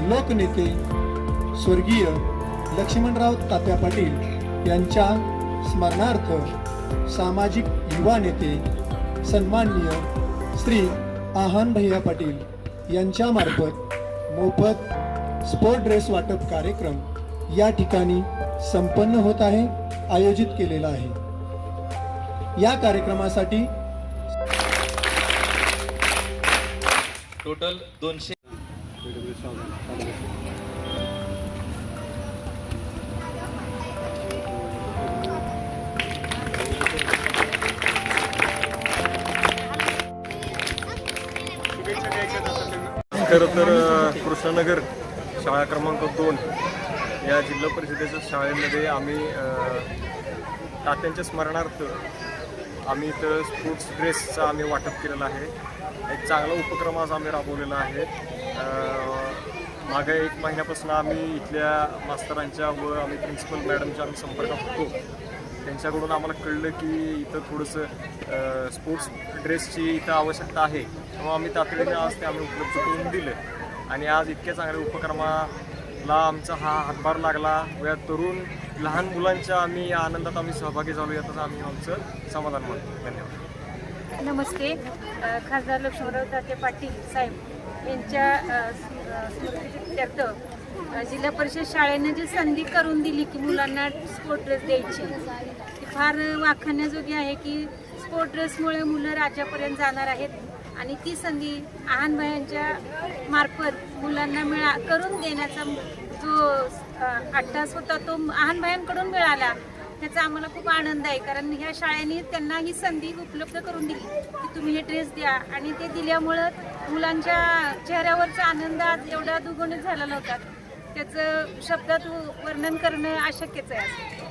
लोकनेते स्वर्गीय लक्ष्मणराव तात्या पाटील यांच्या स्मरणार्थ सामाजिक युवा नेते सन्माननीय श्री आहान भैया पाटील यांच्या मार्फत मोफत स्पोर्ट ड्रेस वाटप कार्यक्रम या ठिकाणी संपन्न होत आहे, आयोजित केलेला आहे। या कार्यक्रमासाठी टोटल 200 खरं तर कृष्णनगर शाळा क्रमांक 2 या जिल्हा परिषदेच्या शाळेमध्ये आम्ही तात्यांच्या स्मरणार्थ आम्ही इथं स्पोर्ट्स ड्रेसचं आम्ही वाटप केलेलं आहे। एक चांगला उपक्रम आज आम्ही राबवलेला आहे। मागे 1 महिन्यापासून आम्ही इथल्या मास्तरांच्या व आम्ही प्रिन्सिपल मॅडमच्या आम्ही संपर्कात होतो। त्यांच्याकडून आम्हाला कळलं की इथं थोडंसं स्पोर्ट्स ड्रेसची इथं आवश्यकता आहे, तेव्हा आम्ही तातडीने आज ते आम्ही उपलब्ध करून दिलं। आणि आज इतक्या चांगल्या उपक्रमाला आमचा हा हातभार लागला व तरुण लहान मुलांच्या आम्ही आनंदात आम्ही सहभागी झालो, यातच आम्ही आमचं समाधान मानतो। धन्यवाद। नमस्ते। खासदार लक्ष्मणराव तात्या पाटील साहेब यांच्या स्मृतीप्रीत्यर्थ जिल्हा परिषद शाळेने जी संधी करून दिली की मुलांना स्पोर्ट ड्रेस द्यायची, ती फार वाखाणण्याजोगी आहे की स्पोर्ट ड्रेसमुळे मुलं राज्यापर्यंत जाणार आहेत आणि ती संधी आहानभाई यांच्या मार्फत मुलांना करून देण्याचा जो अट्टास होता तो आहानभाईंकडून मिळाला, त्याचा आम्हाला खूप आनंद आहे। कारण ह्या शाळेने त्यांना ही संधी उपलब्ध करून दिली की तुम्ही हे ड्रेस द्या, आणि ते दिल्यामुळं मुलांच्या चेहऱ्यावरचा आनंद आज एवढा दुगुणित झालेला होता, त्याचं शब्दात वर्णन करणं अशक्यच आहे।